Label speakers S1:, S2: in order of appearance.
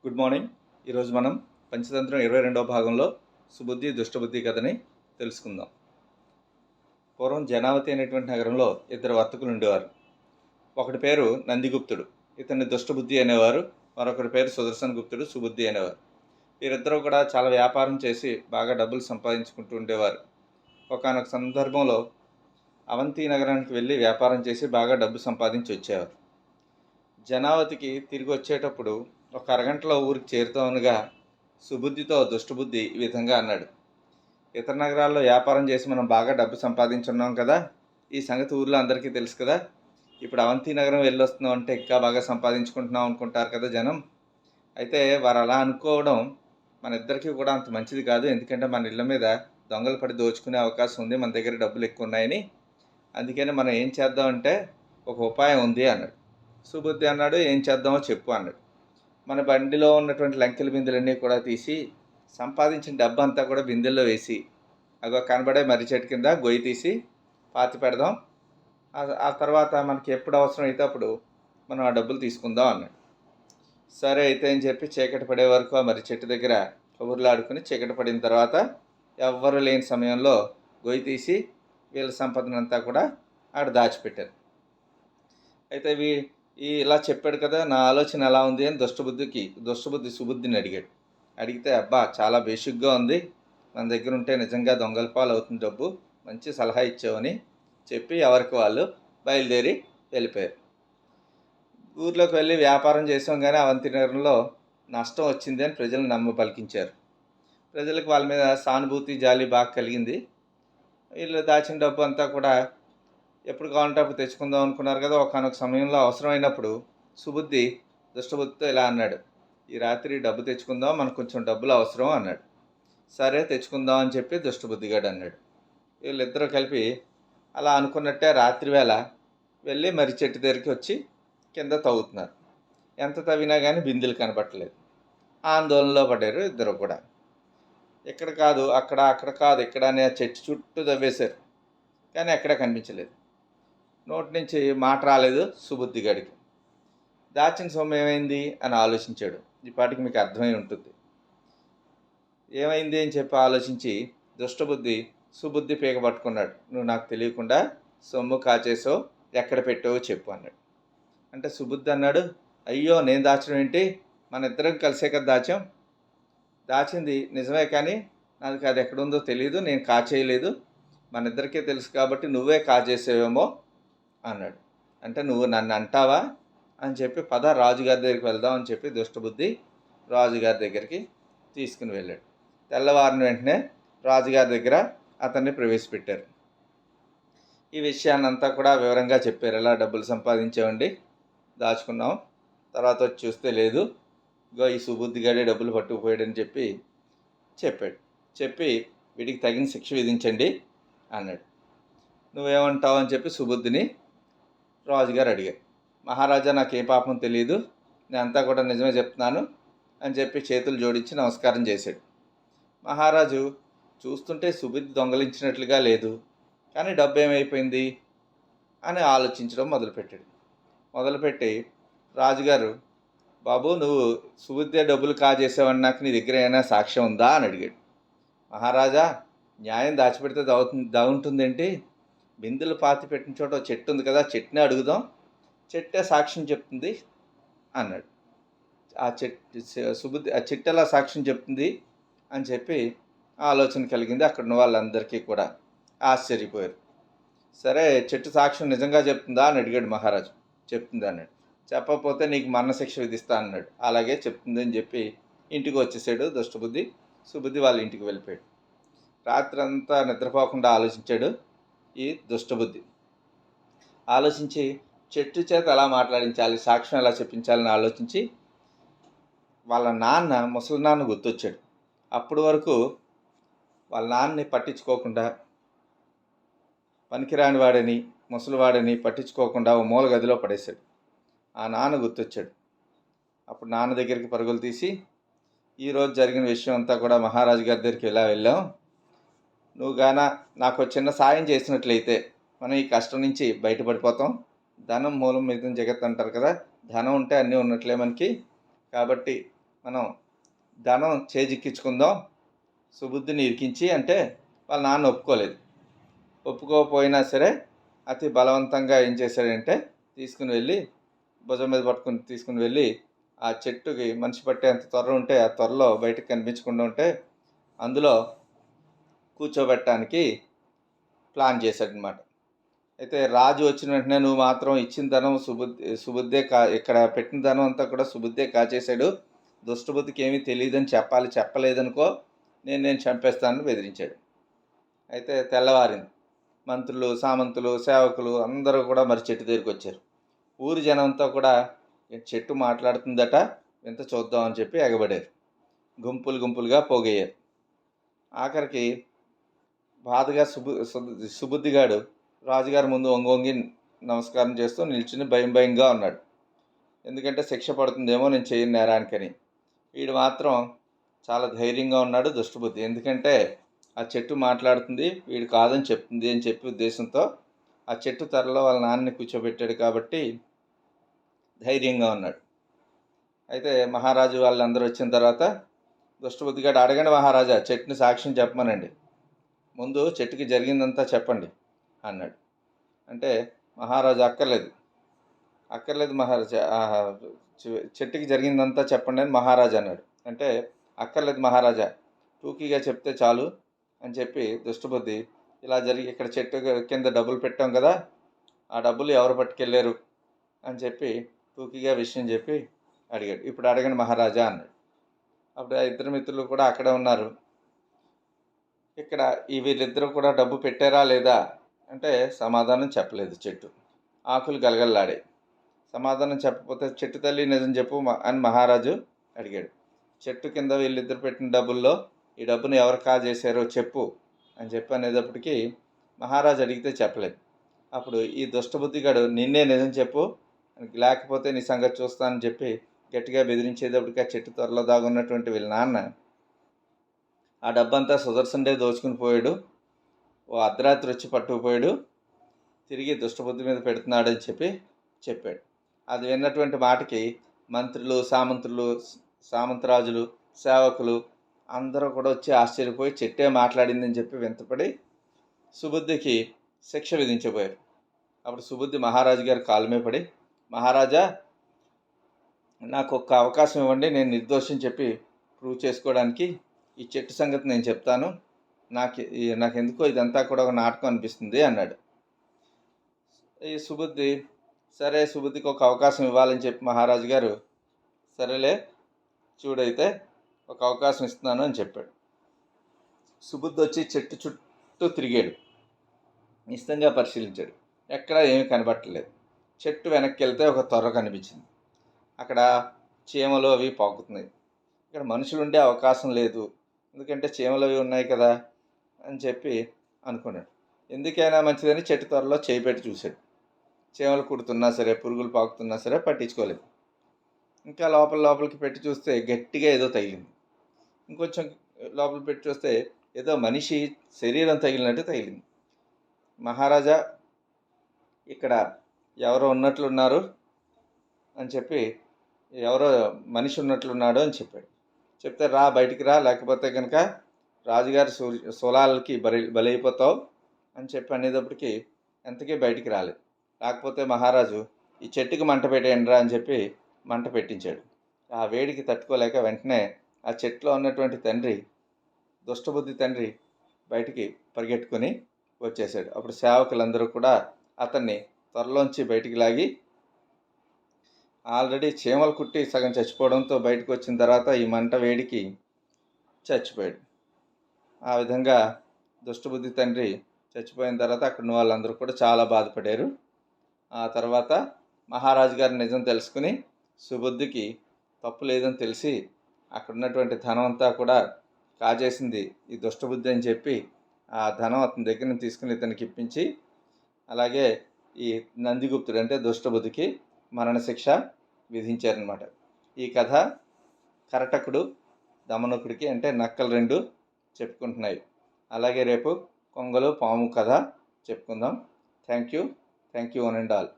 S1: Good morning. ఈరోజు మనం పంచతంత్రం 22వ భాగంలో సుబుద్ధి దుష్టబుద్ధి కథని తెలుసుకుందాం. పూర్వం జనావతి అనేటువంటి నగరంలో ఇద్దరు వర్తకులు ఉండేవారు. ఒకటి పేరు నందిగుప్తుడు, ఇతన్ని దుష్టబుద్ధి అనేవారు. మరొకటి పేరు సుదర్శన గుప్తుడు, సుబుద్ధి అనేవారు. వీరిద్దరూ కూడా చాలా వ్యాపారం చేసి బాగా డబ్బులు సంపాదించుకుంటూ ఉండేవారు. ఒకానొక సందర్భంలో అవంతి నగరానికి వెళ్ళి వ్యాపారం చేసి బాగా డబ్బు సంపాదించి వచ్చేవారు. జనావతికి తిరిగి వచ్చేటప్పుడు ఒక అరగంటలో ఊరికి చేరుతామనగా సుబుద్ధితో దుష్టబుద్ధి ఈ విధంగా అన్నాడు. ఇతర నగరాల్లో వ్యాపారం చేసి మనం బాగా డబ్బు సంపాదించున్నాం కదా, ఈ సంగతి ఊర్లో అందరికీ తెలుసు కదా. ఇప్పుడు అవంతి నగరం వెళ్ళొస్తున్నాం అంటే ఇంకా బాగా సంపాదించుకుంటున్నాం అనుకుంటారు కదా జనం. అయితే వారు అలా అనుకోవడం మన ఇద్దరికీ కూడా అంత మంచిది కాదు. ఎందుకంటే మన ఇళ్ళ మీద దొంగలు పడి దోచుకునే అవకాశం ఉంది, మన దగ్గర డబ్బులు ఎక్కువ ఉన్నాయని. అందుకని మనం ఏం చేద్దామంటే ఒక ఉపాయం ఉంది అన్నాడు. సుబుద్ధి అన్నాడు, ఏం చేద్దామో చెప్పు అన్నాడు. మన బండిలో ఉన్నటువంటి లంకెల బిందెలన్నీ కూడా తీసి సంపాదించిన డబ్బు అంతా కూడా బిందెల్లో వేసి అగో కనబడే మర్రి చెట్టు కింద గొయ్యి తీసి పాతి పెడదాం. ఆ తర్వాత మనకి ఎప్పుడు అవసరం అయితే అప్పుడు మనం ఆ డబ్బులు తీసుకుందాం అన్నాడు. సరే అయితే అని చెప్పి చీకటి పడే వరకు ఆ మర్రి చెట్టు దగ్గర కబుర్లాడుకుని చీకటి పడిన తర్వాత ఎవ్వరు లేని సమయంలో గొయ్యి తీసి వీళ్ళ సంపదనంతా కూడా ఆడ దాచిపెట్టారు. అయితే ఇలా చెప్పాడు కదా, నా ఆలోచన ఎలా ఉంది అని దుష్టబుద్ధి సుబుద్ధిని అడిగాడు. అడిగితే అబ్బా చాలా బేసిక్గా ఉంది, మన దగ్గర ఉంటే నిజంగా దొంగల పాలు అవుతుంది డబ్బు, మంచి సలహా ఇచ్చావని చెప్పి ఎవరికి వాళ్ళు బయలుదేరి వెళ్ళిపోయారు. ఊర్లోకి వెళ్ళి వ్యాపారం చేసాం కానీ అవంతి నగరంలో నష్టం వచ్చింది అని ప్రజలు పలికించారు. ప్రజలకు వాళ్ళ మీద సానుభూతి జాలి బాగా కలిగింది. వీళ్ళు దాచిన డబ్బు అంతా కూడా ఎప్పుడు కావాలంటే అప్పుడు తెచ్చుకుందాం అనుకున్నారు కదా. ఒకనొక సమయంలో అవసరమైనప్పుడు సుబుద్ధి దుష్టబుద్ధితో ఇలా అన్నాడు, ఈ రాత్రి డబ్బు తెచ్చుకుందాం, మనకు కొంచెం డబ్బులు అవసరం అన్నాడు. సరే తెచ్చుకుందాం అని చెప్పి దుష్టబుద్ధిగాడు అన్నాడు. వీళ్ళిద్దరూ కలిపి అలా అనుకున్నట్టే రాత్రి వేళ వెళ్ళి మర్రి చెట్టు దగ్గరికి వచ్చి కింద తవ్వుతున్నారు. ఎంత తవ్వినా కానీ బిందెలు కనపట్టలేదు. ఆందోళనలో పడ్డారు ఇద్దరు కూడా. ఇక్కడ కాదు అక్కడ, అక్కడ కాదు ఇక్కడ అని ఆ చెట్టు చుట్టూ తవ్వేశారు, కానీ ఎక్కడా కనిపించలేదు. నోటి నుంచి మాట రాలేదు సుబుద్ధిగాడికి. దాచిన సొమ్ము ఏమైంది అని ఆలోచించాడు. ఈ పాటికి మీకు అర్థమై ఉంటుంది ఏమైంది అని చెప్పి ఆలోచించి దుష్టబుద్ధి సుబుద్ధి పీక పట్టుకున్నాడు. నువ్వు నాకు తెలియకుండా సొమ్ము కాచేసో ఎక్కడ పెట్టావో చెప్పు అన్నాడు. అంటే సుబుద్ధి అన్నాడు, అయ్యో నేను దాచడం ఏంటి, మన ఇద్దరం కలిసే కదా దాచాం, దాచింది నిజమే కానీ నాకు అది ఎక్కడుందో తెలియదు, నేను కాచేయలేదు, మన ఇద్దరికీ తెలుసు కాబట్టి నువ్వే కాచేసేవేమో అన్నాడు. అంటే నువ్వు నన్ను అంటావా అని చెప్పి పద రాజుగారి దగ్గరికి వెళ్దాం అని చెప్పి దుష్టబుద్ధి రాజుగారి దగ్గరికి తీసుకుని వెళ్ళాడు. తెల్లవారిన వెంటనే రాజుగారి దగ్గర అతన్ని ప్రవేశపెట్టారు. ఈ విషయాన్నంతా కూడా వివరంగా చెప్పారు. ఎలా డబ్బులు సంపాదించామండి, దాచుకున్నాం, తర్వాత వచ్చి చూస్తే లేదు, ఇగో ఈ సుబుద్ధిగాడే డబ్బులు పట్టుకుపోయాడని చెప్పి చెప్పాడు. చెప్పి వీటికి తగిన శిక్ష విధించండి అన్నాడు. నువ్వేమంటావు అని చెప్పి సుబుద్ధిని రాజుగారు అడిగారు. మహారాజా నాకు ఏ పాపం తెలియదు, నేను అంతా కూడా నిజమే చెప్తున్నాను అని చెప్పి చేతులు జోడించి నమస్కారం చేశాడు. మహారాజు చూస్తుంటే సుబుద్ధి దొంగలించినట్లుగా లేదు, కానీ డబ్బు ఏమైపోయింది అని ఆలోచించడం మొదలుపెట్టి రాజుగారు, బాబు నువ్వు సుబుద్ధి డబ్బులు కాజేసావని నాకు నీ దగ్గర ఏమైనా సాక్ష్యం ఉందా అని అడిగాడు. మహారాజా న్యాయం దాచిపెడితే దాగుంటుందేంటి, బిందెలు పాతి పెట్టిన చోట చెట్టు ఉంది కదా, చెట్టునే అడుగుదాం, చెట్టే సాక్ష్యం చెప్తుంది అన్నాడు. ఆ చెట్టు ఎలా సాక్ష్యం చెప్తుంది అని చెప్పి ఆలోచన కలిగింది. అక్కడ ఉన్న వాళ్ళందరికీ కూడా ఆశ్చర్యపోయారు. సరే చెట్టు సాక్ష్యం నిజంగా చెప్తుందా అని అడిగాడు మహారాజు. చెప్తుంది అన్నాడు. చెప్పకపోతే నీకు మరణశిక్ష విధిస్తా అన్నాడు. అలాగే చెప్తుంది అని చెప్పి ఇంటికి వచ్చేసాడు దుష్టబుద్ధి. సుబుద్ధి వాళ్ళ ఇంటికి వెళ్ళిపోయాడు. రాత్రంతా నిద్రపోకుండా ఆలోచించాడు ఈ దుష్టబుద్ధి. ఆలోచించి చెట్టు చేత ఎలా మాట్లాడించాలి, సాక్ష్యం ఎలా చెప్పించాలని ఆలోచించి వాళ్ళ నాన్న ముసలి నాన్న గుర్తొచ్చాడు. అప్పటి వరకు వాళ్ళ నాన్నని పట్టించుకోకుండా, పనికిరాని వాడని ముసలివాడని పట్టించుకోకుండా ఓ మూల గదిలో పడేశాడు. ఆ నాన్న గుర్తొచ్చాడు. అప్పుడు నాన్న దగ్గరికి పరుగులు తీసి, ఈరోజు జరిగిన విషయం అంతా కూడా మహారాజు గారి దగ్గరికి ఎలా వెళ్ళాం, నువ్వు గాన నాకు చిన్న సాయం చేసినట్లయితే మనం ఈ కష్టం నుంచి బయటపడిపోతాం. ధనం మూలం మిగతా జగత్ అంటారు కదా, ధనం ఉంటే అన్నీ ఉన్నట్లే మనకి, కాబట్టి మనం ధనం చేజిక్కించుకుందాం, సుబుద్ధిని ఇరికించి అంటే వాళ్ళ నాన్న ఒప్పుకోలేదు. ఒప్పుకోకపోయినా సరే అతి బలవంతంగా ఏం చేశాడంటే తీసుకుని వెళ్ళి భుజం మీద పట్టుకుని తీసుకుని వెళ్ళి ఆ చెట్టుకి మనిషి పట్టేంత త్వర ఉంటే ఆ త్వరలో బయటకు కనిపించకుండా ఉంటే అందులో కూర్చోబెట్టడానికి ప్లాన్ చేశాడనమాట. అయితే రాజు వచ్చిన వెంటనే నువ్వు మాత్రం ఇచ్చిన ధనం సుబుద్ధే ఇక్కడ పెట్టిన ధనం అంతా కూడా సుబుద్ధే కాచేశాడు, దుష్టబుద్ధికి ఏమీ తెలియదని చెప్పలేదనుకో నేను చంపేస్తానని బెదిరించాడు. అయితే తెల్లవారింది. మంత్రులు, సామంతులు, సేవకులు అందరూ కూడా మరి చెట్టు దగ్గరికి వచ్చారు. ఊరి జనంతో కూడా చెట్టు మాట్లాడుతుందట, వింత చూద్దామని చెప్పి ఎగబడారు. గుంపులుగా పోగయ్యారు. ఆఖరికి బాధగా సుబుద్ధిగాడు రాజుగారి ముందు వంగి నమస్కారం చేస్తూ నిల్చుని భయంగా ఉన్నాడు. ఎందుకంటే శిక్ష పడుతుందేమో నేను చేయని నేరానికని. వీడు మాత్రం చాలా ధైర్యంగా ఉన్నాడు దుష్టబుద్ధి. ఎందుకంటే ఆ చెట్టు మాట్లాడుతుంది, వీడు కాదని చెప్తుంది అని చెప్పి ఉద్దేశంతో ఆ చెట్టు త్వరలో వాళ్ళ నాన్నని కూర్చోబెట్టాడు కాబట్టి ధైర్యంగా ఉన్నాడు. అయితే మహారాజు వాళ్ళందరూ వచ్చిన తర్వాత దుష్టబుద్ధిగాడు అడగండి మహారాజా, చెట్టుని సాక్ష్యం చెప్పమనండి, ముందు చెట్టుకి జరిగిందంతా చెప్పండి అన్నాడు. అంటే మహారాజు అక్కర్లేదు మహారాజా, చెట్టుకి జరిగిందంతా చెప్పండి అని మహారాజు అన్నాడు. అంటే అక్కర్లేదు మహారాజా, టూకీగా చెప్తే చాలు అని చెప్పి దుష్టబుద్ధి ఇలా జరిగి ఇక్కడ చెట్టు కింద డబ్బులు పెట్టాం కదా, ఆ డబ్బులు ఎవరు పట్టుకెళ్ళారు అని చెప్పి టూకీగా విషయం చెప్పి అడిగాడు. ఇప్పుడు అడగండి మహారాజా అన్నాడు. అప్పుడు ఆ ఇద్దరు మిత్రులు కూడా అక్కడే ఉన్నారు. ఇక్కడ వీళ్ళిద్దరూ కూడా డబ్బు పెట్టారా లేదా అంటే సమాధానం చెప్పలేదు. చెట్టు ఆకులు గలగలలాడాయి. సమాధానం చెప్పకపోతే చెట్టు తల్లి నిజం చెప్పు అని మహారాజు అడిగాడు. చెట్టు కింద వీళ్ళిద్దరు పెట్టిన డబ్బుల్లో ఈ డబ్బును ఎవరు కాజేశారో చెప్పు అని చెప్పి అనేటప్పటికీ మహారాజు అడిగితే చెప్పలేదు. అప్పుడు ఈ దుష్టబుద్ధిగాడు నిన్నే నిజం చెప్పు, లేకపోతే నీ సంగతి చూస్తానని చెప్పి గట్టిగా బెదిరించేటప్పటికి ఆ చెట్టు త్వరలో దాగున్నటువంటి వీళ్ళ నాన్న ఆ డబ్బంతా సుదర్శనుడే దోచుకుని పోయాడు, ఓ అర్ధరాత్రి వచ్చి పట్టుకుపోయాడు, తిరిగి దుష్టబుద్ధి మీద పెడుతున్నాడని చెప్పాడు. అది విన్నటువంటి మాటకి మంత్రులు, సామంతరాజులు, సేవకులు అందరూ కూడా వచ్చి ఆశ్చర్యపోయి చెట్టే మాట్లాడిందని చెప్పి వింతపడి సుబుద్ధికి శిక్ష విధించబోయారు. అప్పుడు సుబుద్ధి మహారాజు గారి కాలుమే పడి, మహారాజా నాకు ఒక్క అవకాశం ఇవ్వండి, నేను నిర్దోషం చెప్పి ప్రూవ్ చేసుకోవడానికి ఈ చెట్టు సంగతి నేను చెప్తాను, నాకెందుకో ఇదంతా కూడా ఒక నాటకం అనిపిస్తుంది అన్నాడు. ఈ సుబుద్ధికి ఒక అవకాశం ఇవ్వాలని చెప్పి మహారాజు గారు సరేలే చూడైతే ఒక అవకాశం ఇస్తున్నాను అని చెప్పాడు. సుబుద్ధి వచ్చి చెట్టు చుట్టూ తిరిగాడు, నిశ్చితంగా పరిశీలించాడు. ఎక్కడా ఏమీ కనబట్టలేదు. చెట్టు వెనక్కి వెళ్తే ఒక తొర్ర కనిపించింది. అక్కడ చీమలు అవి పాకుతున్నాయి. ఇక్కడ మనుషులు ఉండే అవకాశం లేదు, ఎందుకంటే చీమలు అవి ఉన్నాయి కదా అని చెప్పి అనుకున్నాడు. ఎందుకైనా మంచిదని చెట్టు త్వరలో చేయి పెట్టి చూశాడు. చీమలు కుడుతున్నా సరే, పురుగులు పాకుతున్నా సరే పట్టించుకోలేదు. ఇంకా లోపలికి పెట్టి చూస్తే గట్టిగా ఏదో తగిలింది. ఇంకొంచెం లోపల పెట్టి చూస్తే ఏదో మనిషి శరీరం తగిలినట్టు తగిలింది. మహారాజా ఇక్కడ ఎవరో ఉన్నట్లున్నారు అని చెప్పి, ఎవరో మనిషి ఉన్నట్లున్నాడు అని చెప్పాడు. చెప్తే బయటికి రా, లేకపోతే కనుక రాజుగారి సోలాలకి బలైపోతావు అని చెప్పి అనేటప్పటికి ఎంతకీ బయటికి రాలేదు. లేకపోతే మహారాజు ఈ చెట్టుకి మంట పెట్టేయండి రా అని చెప్పి మంట పెట్టించాడు. ఆ వేడికి తట్టుకోలేక వెంటనే ఆ చెట్లో ఉన్నటువంటి దుష్టబుద్ధి తండ్రి బయటికి పరిగెట్టుకొని వచ్చేసాడు. అప్పుడు సేవకులందరూ కూడా అతన్ని త్వరలోంచి బయటికి లాగి, ఆల్రెడీ చీమలు కుట్టి సగం చచ్చిపోవడంతో బయటకు వచ్చిన తర్వాత ఈ మంట వేడికి చచ్చిపోయాడు. ఆ విధంగా దుష్టబుద్ధి తండ్రి చచ్చిపోయిన తర్వాత అక్కడ ఉన్న వాళ్ళందరూ కూడా చాలా బాధపడారు. ఆ తర్వాత మహారాజు గారి నిజం తెలుసుకుని సుబుద్ధికి తప్పు లేదని తెలిసి అక్కడ ఉన్నటువంటి ధనం అంతా కూడా కాజేసింది ఈ దుష్టబుద్ధి అని చెప్పి ఆ ధనం అతని దగ్గర నుంచి తీసుకుని ఇతనికి ఇప్పించి, అలాగే ఈ నందిగుప్తుడు అంటే దుష్టబుద్ధికి మరణశిక్ష విధించారనమాట. ఈ కథ కరటకుడు దమనకుడికి అంటే నక్కలు రెండు చెప్పుకుంటున్నాయి. అలాగే రేపు కొంగలు పాము కథ చెప్పుకుందాం. Thank you one and all.